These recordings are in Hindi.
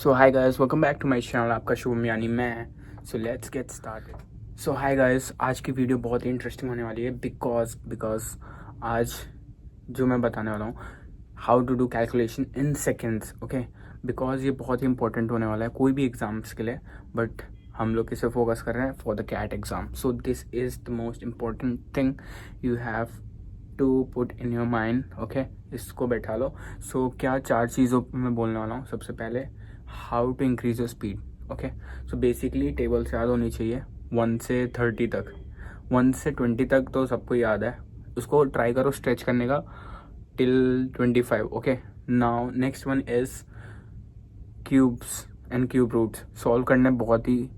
So hi guys, welcome back to my channel. आपका शुभम यानी मैं। So let's get started. So hi guys, आज की वीडियो बहुत ही इंटरेस्टिंग होने वाली है बिकॉज आज जो मैं बताने वाला हूँ, how to do calculation in seconds. Okay, because ये बहुत ही इंपॉर्टेंट होने वाला है कोई भी एग्जाम्स के लिए, बट हम लोग इसे फोकस कर रहे हैं for the CAT exam. So this is the most important thing you have to put in your mind. Okay, इसको बैठा लो। सो क्या चार चीज़ों पे मैं बोलने वाला हूँ। सबसे पहले, how to increase your speed. Okay, so basically table से याद होनी चाहिए 1 से 30 तक। 1 से 20 तक तो सबको याद है, उसको ट्राई करो स्ट्रेच करने का till 25। Okay, now next one is cubes and cube roots. Solve करने बहुत ही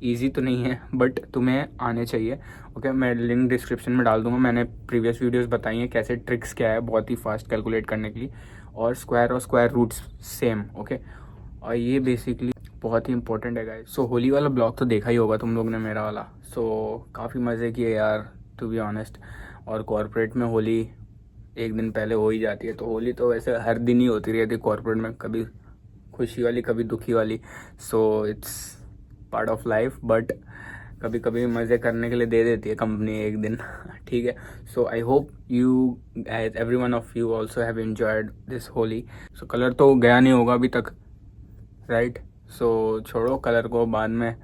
ईजी तो नहीं है, बट तुम्हें आने चाहिए। ओके, मैं लिंक डिस्क्रिप्शन में डाल दूंगा। मैंने प्रीवियस वीडियोस बताई हैं कैसे ट्रिक्स क्या है बहुत ही फास्ट कैलकुलेट करने के लिए, और स्क्वायर रूट्स सेम। ओके, और ये बेसिकली बहुत ही इंपॉर्टेंट है गाइस। सो होली वाला ब्लॉग तो देखा ही होगा तुम लोग ने मेरा वाला। सो काफ़ी मज़े किए यार, टू बी ऑनेस्ट। और कॉर्पोरेट में होली एक दिन पहले हो ही जाती है, तो होली तो वैसे हर दिन ही होती रहती है कॉर्पोरेट में, कभी खुशी वाली कभी दुखी वाली। So it's part of life, but कभी कभी मज़े करने के लिए दे देती है कंपनी एक दिन। ठीक है, so I hope you every one of you also have enjoyed this Holi. So colour तो गया नहीं होगा अभी तक, राइट? सो छोड़ो कलर को, बाद में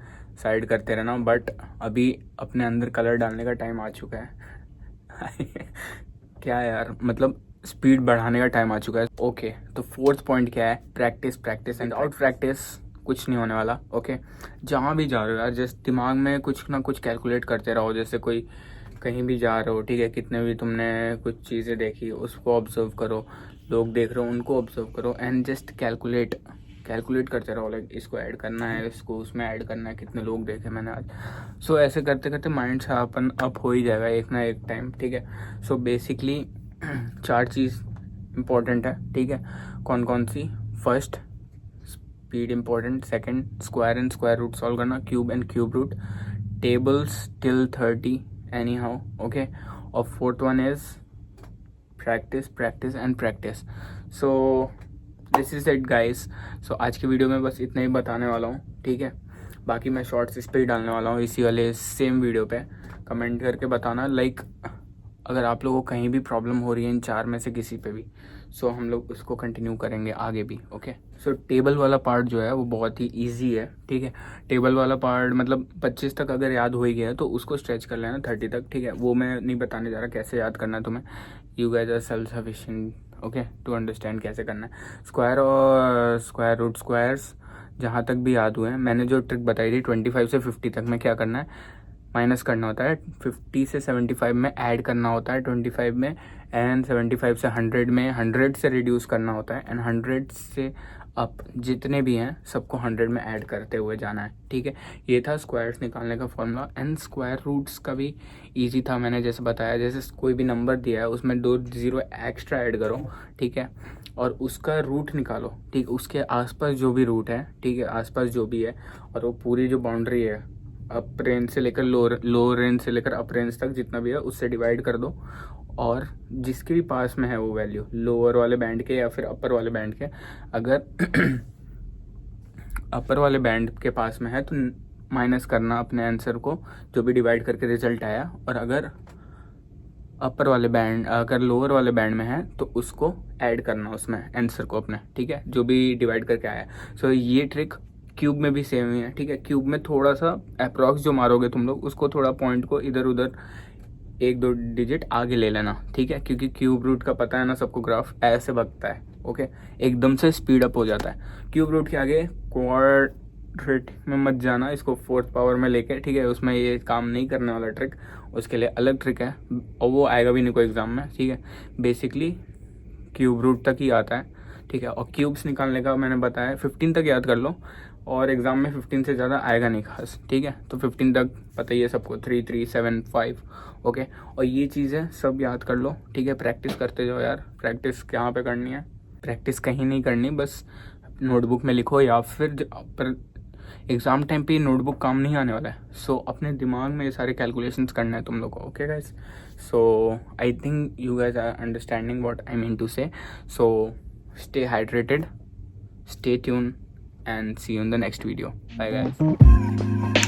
साइड करते रहना, बट अभी अपने अंदर कलर डालने का टाइम आ चुका है। क्या यार, मतलब स्पीड बढ़ाने का टाइम आ चुका है। ओके, तो फोर्थ पॉइंट क्या है? Practice practice and out practice कुछ नहीं होने वाला। ओके, जहाँ भी जा रहे हो यार, जैसे दिमाग में कुछ ना कुछ कैलकुलेट करते रहो। जैसे कोई कहीं भी जा रहे हो, ठीक है, कितने भी तुमने कुछ चीज़ें देखी उसको ऑब्जर्व करो, लोग देख रहे हो उनको ऑब्जर्व करो, एंड जस्ट कैलकुलेट करते रहो। लाइक इसको ऐड करना है, इसको उसमें ऐड करना है, कितने लोग देखे मैंने आज। सो ऐसे करते करते माइंड शार्पन अप हो ही जाएगा एक ना एक टाइम। ठीक है, सो बेसिकली चार चीज़ इम्पोर्टेंट है। ठीक है, कौन कौन सी? First, speed important. Second, square and square root solve करना, cube and cube root, tables till 30 anyhow. Okay, और fourth one is practice practice and practice. So this is it guys. So आज की वीडियो में बस इतना ही बताने वाला हूँ। ठीक है, बाकी मैं शॉर्ट्स इस पर ही डालने वाला हूँ, इसी वाले सेम वीडियो पे। कमेंट करके बताना लाइक अगर आप लोगों को कहीं भी प्रॉब्लम हो रही है इन चार में से किसी पे भी, सो हम लोग उसको कंटिन्यू करेंगे आगे भी। ओके, सो टेबल वाला पार्ट जो है वो बहुत ही इजी है। ठीक है, टेबल वाला पार्ट मतलब 25 तक अगर याद हो ही गया है तो उसको स्ट्रेच कर लेना 30 तक। ठीक है, वो मैं नहीं बताने जा रहा कैसे याद करना है तुम्हें। You guys are self sufficient okay to understand कैसे करना है। स्क्वायर और स्क्वायर रूट स्क्वायर्स जहाँ तक भी याद हुए हैं, मैंने जो ट्रिक बताई थी 25 से 50 तक में क्या करना है, माइनस करना होता है। 50 से 75 में ऐड करना होता है 25 में, एंड 75 से 100 में 100 से रिड्यूस करना होता है, एंड 100 से अप जितने भी हैं सबको 100 में ऐड करते हुए जाना है। ठीक है, ये था स्क्वायर्स निकालने का फॉर्मूला। एंड स्क्वायर रूट्स का भी इजी था, मैंने जैसे बताया। जैसे कोई भी नंबर दिया है उसमें 2 जीरो एक्स्ट्रा ऐड करो, ठीक है, और उसका रूट निकालो। ठीक, उसके आसपास जो भी रूट है, ठीक है, आसपास जो भी है, और वो पूरी जो बाउंड्री है अप रेंज से लेकर लो रेंज से लेकर अप रेंज तक जितना भी है उससे डिवाइड कर दो, और जिसके भी पास में है वो वैल्यू, लोअर वाले बैंड के या फिर अपर वाले बैंड के, अगर अपर वाले बैंड के पास में है तो माइनस करना अपने आंसर को जो भी डिवाइड करके रिजल्ट आया, और अगर अपर वाले बैंड अगर लोअर वाले बैंड में है तो उसको ऐड करना उसमें आंसर को अपने। ठीक है, जो भी डिवाइड करके आया। सो ये ट्रिक क्यूब में भी सेम ही है। ठीक है, क्यूब में थोड़ा सा अप्रॉक्स जो मारोगे तुम लोग उसको थोड़ा पॉइंट को इधर उधर 1-2 डिजिट आगे ले लेना। ठीक है, क्योंकि क्यूब रूट का पता है ना सबको, ग्राफ ऐसे भगता है। ओके, एकदम से स्पीड अप हो जाता है। क्यूब रूट के आगे क्वाड्रेटिक में मत जाना, इसको फोर्थ पावर में लेके। ठीक है, उसमें ये काम नहीं करने वाला ट्रिक, उसके लिए अलग ट्रिक है और वो आएगा भी नहीं कोई एग्जाम में। ठीक है, बेसिकली क्यूब रूट तक ही आता है। ठीक है, और क्यूब्स निकालने का मैंने बताया 15 तक याद कर लो, और एग्जाम में 15 से ज़्यादा आएगा नहीं खास। ठीक है, तो 15 तक पता ही है सबको, 3 3 7 5। ओके, और ये चीज़ें सब याद कर लो। ठीक है, प्रैक्टिस करते जाओ यार। प्रैक्टिस कहाँ पे करनी है? प्रैक्टिस कहीं नहीं करनी, बस नोटबुक में लिखो, या फिर पर एग्ज़ाम टाइम पे नोटबुक काम नहीं आने वाला है। सो अपने दिमाग में ये सारे कैलकुलेशंस करना है तुम लोग को। Okay guys, so I think you guys are understanding what I mean to say. So stay hydrated, stay tune, and see you in the next video. Bye guys.